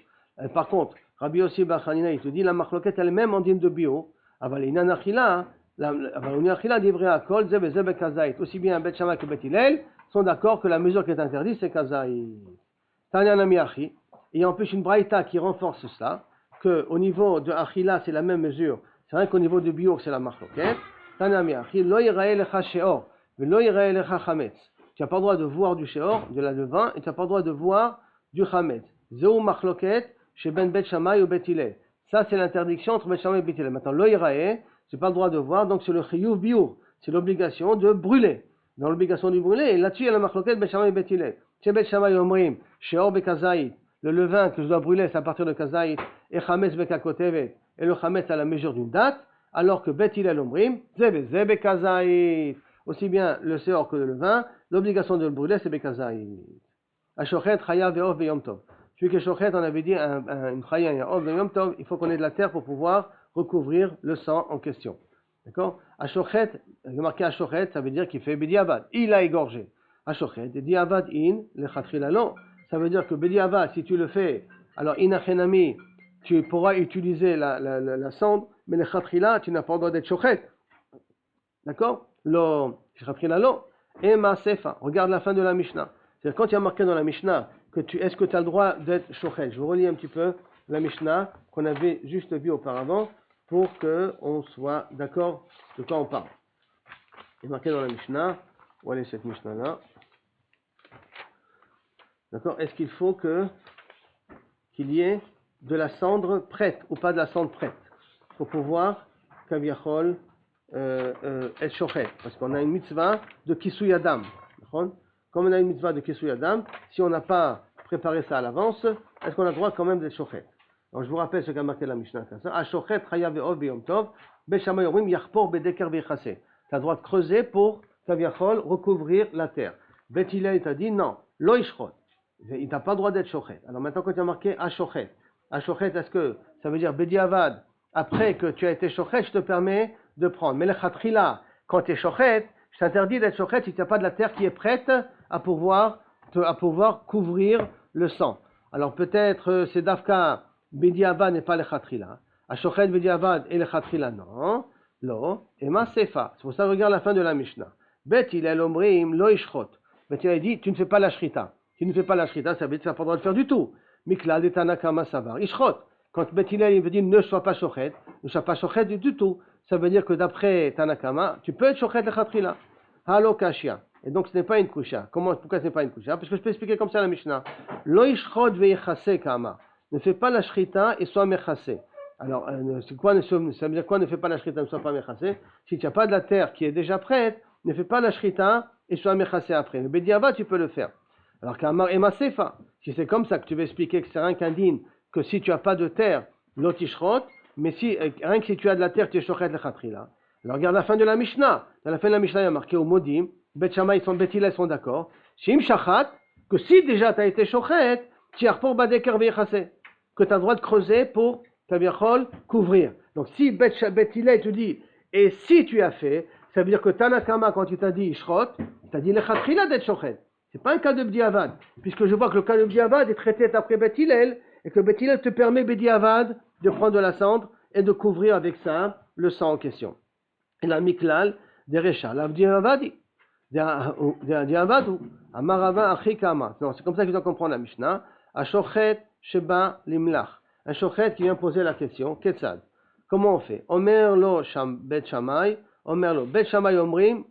Par contre, Rabbi Yossi bar Chanina, il te dit, la Machloket elle-même en dîme de Bi'ur. Aval l'inyan Achila, aussi bien Bet Shammai que Bet Hillel sont d'accord que la mesure qui est interdite, c'est Kazaït. Tanya Nami Achi. Et en plus, une braïta qui renforce cela, qu'au niveau de Achila, c'est la même mesure. C'est vrai qu'au niveau de Bi'ur, c'est la Machloket. Tanya Nami Achi, Lo yirae lecha sheor, ve lo yirae lecha chametz. Tu n'as pas le droit de voir du sheor, de la levain, et tu n'as pas le droit de voir du chametz. Zeu Machloket, chez Ben Bet Shammai ou Bet Hillel. Ça, c'est l'interdiction entre Bet Shammai et Bet Hillel. Maintenant, Lo yirae, j'ai pas le droit de voir, donc c'est le chiyuv biur, c'est l'obligation de brûler. Dans l'obligation de brûler, et là-dessus il y a la machloket Bet Shammai et Bet Hillel. Chez Bet Shammai omrim, sheor bekazaït, le levain que je dois brûler c'est à partir de kazaït, et chametz bekakotevet, et le chametz à la mesure d'une date, alors que Bet Hillel omrim, zebe bekazaït. Aussi bien le sheor que le levain, l'obligation de le brûler c'est bekazaït. Ashochet chaya ve'ov ve'yom tov. Celui qui est shochet, on avait dit une chaya et un ov ve'yom tov, il faut qu'on ait de la terre pour pouvoir recouvrir le sang en question. D'accord? Ashochet, il y a marqué Ashochet, ça veut dire qu'il fait Bediavad. Il a égorgé. Ashochet, Bediavad in, le Khatrilalo. Ça veut dire que Bediavad, si tu le fais, alors Inachenami, tu pourras utiliser la cendre, mais le Khatrila, tu n'as pas le droit d'être Shochet. D'accord? Le Khatrilalo. Et Maasefa. Regarde la fin de la Mishnah. C'est-à-dire, quand il y a marqué dans la Mishnah, est-ce que tu as le droit d'être Shochet? Je vous relis un petit peu la Mishnah qu'on avait juste vue auparavant pour qu'on soit d'accord de quoi on parle. Il est marqué dans la Mishnah, où est cette Mishnah-là? D'accord? Est-ce qu'il faut qu'il y ait de la cendre prête ou pas de la cendre prête pour pouvoir, kaviachol, être shochet? Parce qu'on a une mitzvah de kisui adam. Comme on a une mitzvah de kisui adam, si on n'a pas préparé ça à l'avance, est-ce qu'on a le droit quand même d'être shochet? Alors je vous rappelle ce qu'a marqué la Mishnah. Ashochet chaya ve'ov ve'yom tov, Bet Shammai omrim yachpor bedeker ve'chase. Tu as le droit de creuser pour, kaviachol, recouvrir la terre. Bet Hillel t'a dit non, lo ishrot. Il n'a pas le droit d'être shochet. Alors maintenant quand tu as marqué ashochet, ashochet, est-ce que ça veut dire bediavad, après que tu as été shochet, je te permets de prendre. Mais le khatrila, quand tu es shochet, je t'interdis d'être shochet si tu n'as pas de la terre qui est prête à pouvoir couvrir le sang. Alors peut-être c'est dafka, Bediavad n'est pas le Khatrila. Ashochet Bediavad et le Khatrila, non. Lo. Et Maasefa. C'est pour ça que regarde la fin de la Mishnah. Bet Hillel omrim lo ishrot. Bet Hillel dit, tu ne fais pas la shrita. Tu ne fais pas la shrita, ça veut dire que tu n'as pas le droit de faire du tout. Mikla de Tanakama Savar. Ishrot. Quand Bet Hillel veut dire ne sois pas shochet, ne sois pas shochet du tout. Ça veut dire que d'après Tanakama, tu peux être shochet le Khatrila. Halo Kashia. Et donc ce n'est pas une kusha. Pourquoi ce n'est pas une kusha? Parce que je peux expliquer comme ça la Mishnah. Lo ishrot ve'yechase kama. Ne fais pas la shrita et sois mechase. Alors, ça veut dire quoi ne fais pas la shrita et ne sois pas mechase? Si tu n'as pas de la terre qui est déjà prête, ne fais pas la shrita et sois mechase après. Le bediava, tu peux le faire. Alors qu'amar et masefa, si c'est comme ça que tu veux expliquer que c'est rien qu'indigne, que si tu n'as pas de terre, l'otishrot, mais rien que si tu as de la terre, tu es shochet le khatrila. Alors regarde la fin de la Mishnah. Dans la fin de la Mishnah, il y a marqué au modim, Bet Shammai et Bet Hillel sont d'accord. Shim shachat, que si déjà tu as été shochet, tu as pour badeker veichase, que tu as le droit de creuser pour tabiachol couvrir. Donc si Bet Hillel te dit, et si tu as fait, ça veut dire que Tanakama, quand tu t'as dit ishrot, tu as dit le khatrila d'être shochet. C'est pas un cas de bdiavad, puisque je vois que le cas de bdiavad est traité après Bet Hillel, et que Bet Hillel te permet bdiavad de prendre de la cendre et de couvrir avec ça le sang en question. Et la miklal des recha, la bdiavadi. Amarava achikama. Non, c'est comme ça que tu dois comprendre la Mishnah. Ashochet sheba limlach. Un shochet qui vient poser la question. Ketsad. Comment on fait? Omer lo Bet Shammai, Omerlo. Bet Shammai Omrim.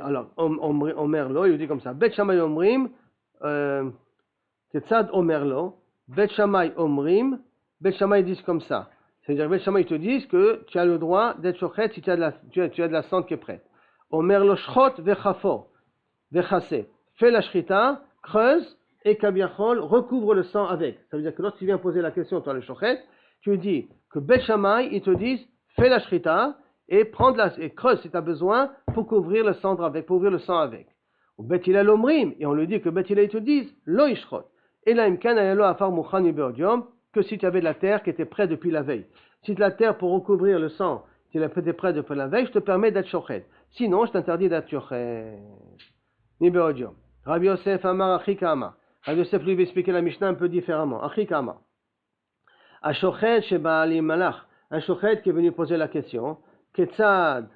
Alors, Omerlo, il dit comme ça. Bet Shammai Omrim. Ketzad Omerlo. Bet Shammai Omrim. Bet Shammai disent comme ça. C'est-à-dire, Bet Shammai te disent que tu as le droit d'être shochet si tu as de la cendre qui est prête. Omerlo Shchot Vechafor. Vechase. Fais la shrita, creuse et kabiachol recouvre le sang avec. Ça veut dire que lorsque tu viens poser la question, toi le shochet, tu lui dis que Bet Shammai, ils te disent fais la shrita et creuse si tu as besoin pour couvrir le sang avec. Ou Bet Hillel Omrim, et on lui dit que Bet Hillel te disent lo ishrot. Et là, imkan ayelo afar mukhan yiberium, que si tu avais de la terre qui était prête depuis la veille. Si de la terre pour recouvrir le sang, tu l'as prête depuis la veille, je te permets d'être shochet. Sinon, je t'interdis d'être shochet. Yiberium. Rabbi Yosef Amar Achikama. Rabbi Yosef lui va expliquer la Mishnah un peu différemment. Achikama. Ashochet Sheba'ali Malach. Un shochet qui est venu poser la question. Ketzad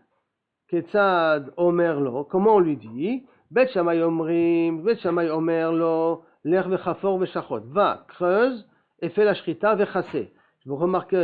Omerlo. Comment on lui dit? Bet Shammai Omrim. Bet Shammai Omerlo. L'er vechafor veshachot. Va, creuse et fais la shrita vechase. Je vous remarque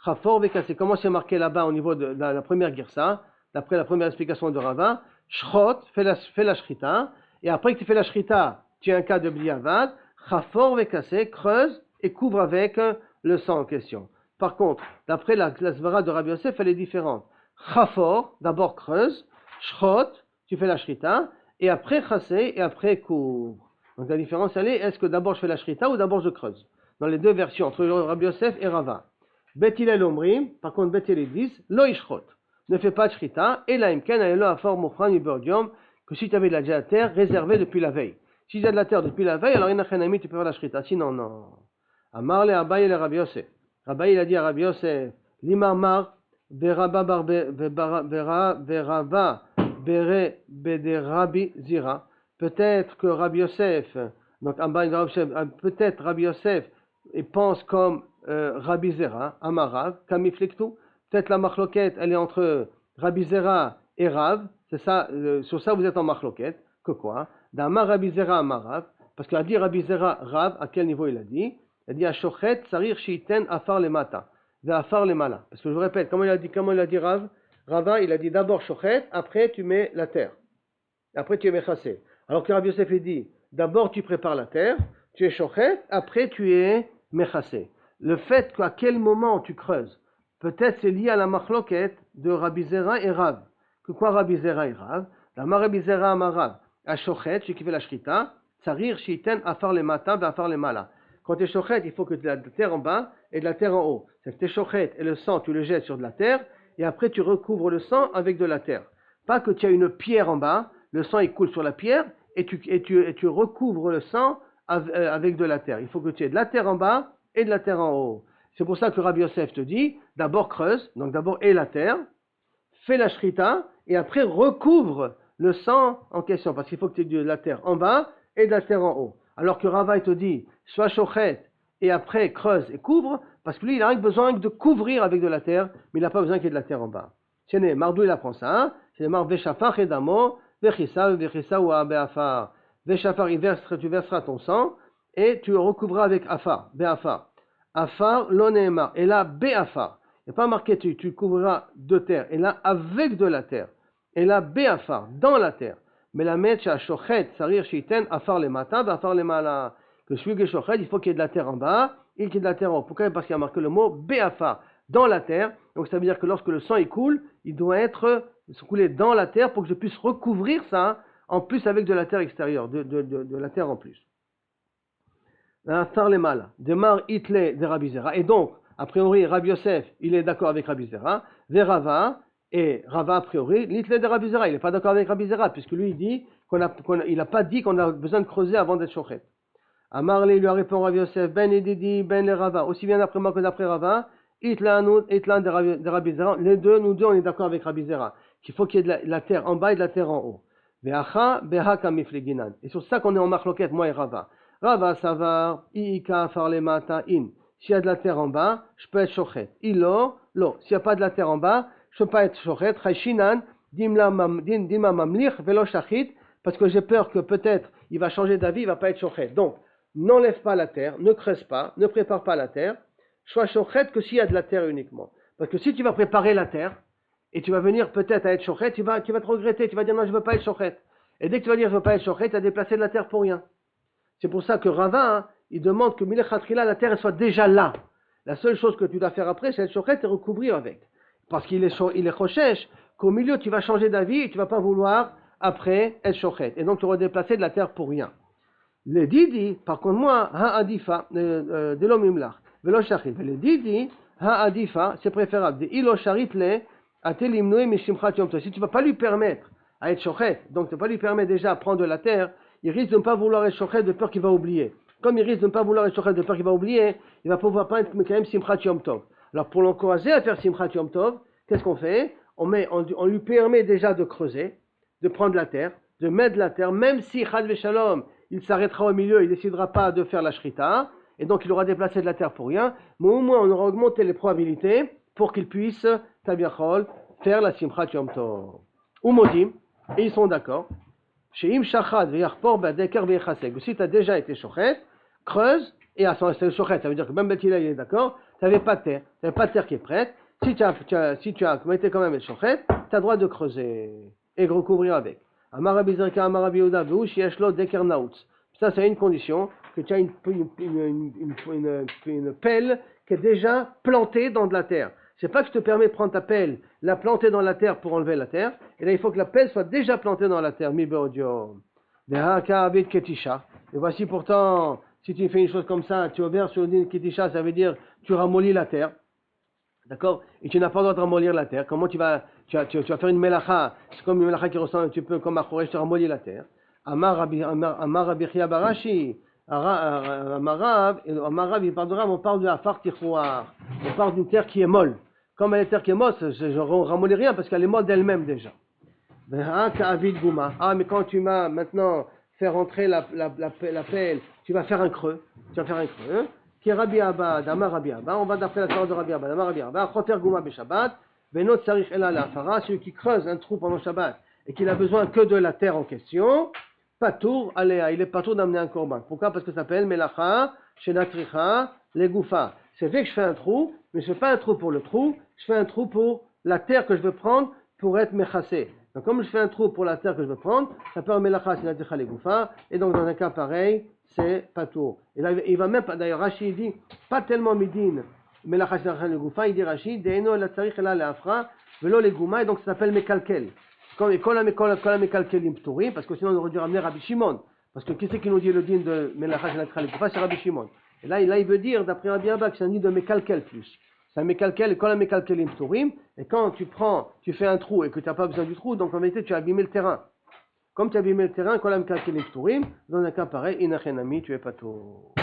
chafor vechase. Comment c'est marqué là-bas au niveau de la première girsa? D'après la première explication de Rava. Shrot, fais la shrita. Et après que tu fais la shrita, tu as un cas de bliavad, chafor vekase, creuse et couvre avec le sang en question. Par contre, d'après la svara de Rabbi Yosef, elle est différente. Chafor, d'abord creuse, shrot, tu fais la shrita, et après chase, et après couvre. Donc la différence, elle est, est-ce que d'abord je fais la shrita ou d'abord je creuse? Dans les deux versions, entre Rabbi Yosef et Rava. Bet Hillel Omrim, par contre, Bet Hillel disent, lo ishrot, ne fais pas de shrita, et la imken ayelo afar mufran yiberium, que si tu avais de la terre réservée depuis la veille. Si tu as de la terre depuis la veille, alors inachanami, tu peux faire la shrita. Sinon, non. Amar le Abaye le Rabbi Yosef. Rabbi il a dit à Rabbi Yosef, Limamar, Veraba Bere Bede Rabbi Zira. Peut-être que Rabbi Yosef, donc peut-être Rabbi Yosef, il pense comme Rabbi Zera, Amarav, Kamifliktu. Peut-être la machloket, elle est entre Rabbi Zera et Rav. C'est ça, sur ça vous êtes en machloket. Que quoi? D'Amar Rabbi Zera Amarav, parce qu'il a dit Rabbi Zera Rav, à quel niveau il a dit? Il a dit Ashochet Sarir Shiten Afar le Mata, ve Afar le Mala. Parce que je vous répète, comment il a dit Rav? Rava, il a dit d'abord Shochet, après tu mets la terre. Après tu es Mechasé. Alors que Rabbi Yosef il dit d'abord tu prépares la terre, tu es Shochet, après tu es Mechasé. Le fait qu'à quel moment tu creuses, peut-être c'est lié à la machloket de Rabbi Zera et Rav. Que quoi Rabbi Zera et Rav? D'Amar Rabbi Zera Amarav. Ashochet, celui qui fait la shrita, Sarir Shiten Afar le Mata, ve Afar le Mala. Quand tu es shochet, il faut que tu aies de la terre en bas et de la terre en haut. C'est que tu es shochet et le sang, tu le jettes sur de la terre et après tu recouvres le sang avec de la terre. Pas que tu as une pierre en bas, le sang il coule sur la pierre et tu recouvres le sang avec de la terre. Il faut que tu aies de la terre en bas et de la terre en haut. C'est pour ça que Rabbi Yosef te dit, d'abord creuse, donc d'abord aie la terre, fais la shrita et après recouvre le sang en question. Parce qu'il faut que tu aies de la terre en bas et de la terre en haut. Alors que Rava te dit, sois shochet et après creuse et couvre, parce que lui il a besoin de couvrir avec de la terre, mais il n'a pas besoin qu'il y ait de la terre en bas. C'est né, Mardou il apprend ça, c'est Mar Veshafar et Damo, Vechissa ou Abeafar. Veshafar, tu verseras ton sang et tu le recouvras avec Afar, Beafar. Afar, l'onéma, et là Beafar. Il n'y a pas marqué tu couvriras de terre, et là avec de la terre, et là Beafar, dans la terre. Mais la metcha shochet, sarir shiten, afar le matin, afar le mala. Que celui qui est shochet, il faut qu'il y ait de la terre en bas et qu'il y ait de la terre en haut. Pourquoi? Parce qu'il y a marqué le mot beafar, dans la terre. Donc ça veut dire que lorsque le sang il coule, il doit être coulé dans la terre pour que je puisse recouvrir ça, en plus avec de la terre extérieure, de la terre en plus. Afar le mala. Demar itle de Rabbi Zera. Et donc, a priori, Rabbi Yosef, il est d'accord avec Rabbi Zera. Verava. Et Rava, a priori, l'itle de Rabbi Zera, il n'est pas d'accord avec Rabbi Zera, puisque lui, il dit il n'a pas dit qu'on a besoin de creuser avant d'être shochet. Amar lui a répondu Rabbi Yosef, ben Edidi, ben le Rava, aussi bien d'après moi que d'après Rava, itlan de Rabbi Zera, nous deux, on est d'accord avec Rabbi Zera, qu'il faut qu'il y ait de la terre en bas et de la terre en haut. Ve'acha, beha kamifleginan. Et sur ça qu'on est en machloket, moi et Rava. Rava savar, iika farlemata in. S'il y a de la terre en bas, je peux être shochet. Ilo, lo. S'il n'y a pas de la terre en bas, je ne peux pas être shochet, chayshinan, dima mamlich, velo shachit, parce que j'ai peur que peut-être il va changer d'avis, il ne va pas être shochet. Donc, n'enlève pas la terre, ne creuse pas, ne prépare pas la terre, sois shochet que s'il y a de la terre uniquement. Parce que si tu vas préparer la terre, et tu vas venir peut-être à être shochet, tu vas te regretter, tu vas dire non, je ne veux pas être shochet. Et dès que tu vas dire je ne veux pas être shochet, tu as déplacé de la terre pour rien. C'est pour ça que Rava, hein, il demande que Milechatrila, la terre elle soit déjà là. La seule chose que tu dois faire après, c'est être shochet et recouvrir avec. Parce qu'il est chochesh, qu'au milieu tu vas changer d'avis et tu ne vas pas vouloir après être shochet. Et donc tu auras déplacé de la terre pour rien. Le didi, par contre moi, ha-adifa, de l'omimlach, velo sharit. Le didi, ha-adifa, c'est préférable. De ilo sharit le, atelimnoe mishimchat yom tov. Si tu ne vas pas lui permettre à être shochet, donc tu ne vas pas lui permettre déjà à prendre de la terre, il risque de ne pas vouloir être shochet de peur qu'il va oublier. Comme il risque de ne pas vouloir être shochet de peur qu'il va oublier, il va pouvoir pas être quand même simchat yom tov. Alors pour l'encourager à faire simchat yom tov, qu'est-ce qu'on fait? On lui permet déjà de creuser, de prendre la terre, de mettre de la terre, même si chad veshalom, il s'arrêtera au milieu, il ne décidera pas de faire la shrita, et donc il aura déplacé de la terre pour rien, mais au moins on aura augmenté les probabilités pour qu'il puisse, tabiachol, faire la simchat yom tov. Ou modim, et ils sont d'accord, chez im shachad veyachpor badeker veyachasek, si tu as déjà été shochet, creuse, et à son shochet, ça veut dire que même Betila il est d'accord, tu n'avais pas de terre qui est prête, si tu as commetté quand même le shochet, tu as le droit de creuser et de recouvrir avec. Amarabi Zerka, Amarabi Yehuda, Veush Yeshlo Deker Nautz. Ça, c'est une condition que tu as une pelle qui est déjà plantée dans de la terre. C'est pas que je te permets de prendre ta pelle, la planter dans la terre pour enlever la terre. Et là, il faut que la pelle soit déjà plantée dans la terre. Mi beodio. Dehaka abit ketisha. Et voici pourtant, si tu fais une chose comme ça, tu obères sur le din ketisha, ça veut dire tu ramollis la terre. D'accord? Et tu n'as pas le droit de ramollir la terre. Comment tu vas faire une melacha? C'est comme une melacha qui ressemble un petit peu comme à Choresh, tu ramollis la terre. Amar Rabbi Chia Barashi. Amarav, il parle de Rav, on parle de la fartichouar. On parle d'une terre qui est molle. Comme elle est terre qui est molle, je ne ramollis rien parce qu'elle est molle d'elle-même déjà. Ah, mais quand tu m'as maintenant fait rentrer la pelle, tu vas faire un creux. Hein? Qui est Rabbi Abba, Damar Rabbi Abba, on va d'après la parole de Rabbi Abba, Damar Rabbi Abba, Choter Gouma Beshabbat, Benot Sarich Ela Lafara, celui qui creuse un trou pendant Shabbat et qu'il a besoin que de la terre en question, Patour Aléa, il est patour d'amener un korban. Pourquoi? Parce que ça s'appelle Melacha, Shenatricha, Legoufa. C'est vrai que je fais un trou, mais je ne fais pas un trou pour le trou, je fais un trou pour la terre que je veux prendre pour être mechassé. Donc comme je fais un trou pour la terre que je veux prendre, ça s'appelle Melacha, Shenatricha, Legoufa, et donc dans un cas pareil, c'est patour. Et là, il va même, d'ailleurs, Rachid dit, pas tellement midin, Melacha, Shenatricha, Legoufa, il dit Rachid, Deino la tsarich ela leafra, velo legouma, et donc ça s'appelle Mekalkel. Comme Mekalkelim Pturim, parce que sinon on aurait dû ramener Rabbi Shimon. Parce que qui c'est qui nous dit le din de Melacha Shenatricha Legoufa? C'est Rabbi Shimon. Et là, il veut dire, d'après Rabbi Abba, que c'est un din de Mekalkel plus. C'est un Mekalkel et Kol Mekalkelim Pturim. Et quand tu fais un trou et que tu n'as pas besoin du trou, donc en vérité tu as abîmé le terrain. Comme tu as abîmé le terrain, Kol Mekalkelim Pturim, dans un cas pareil, Inachenami, tu es pas tout.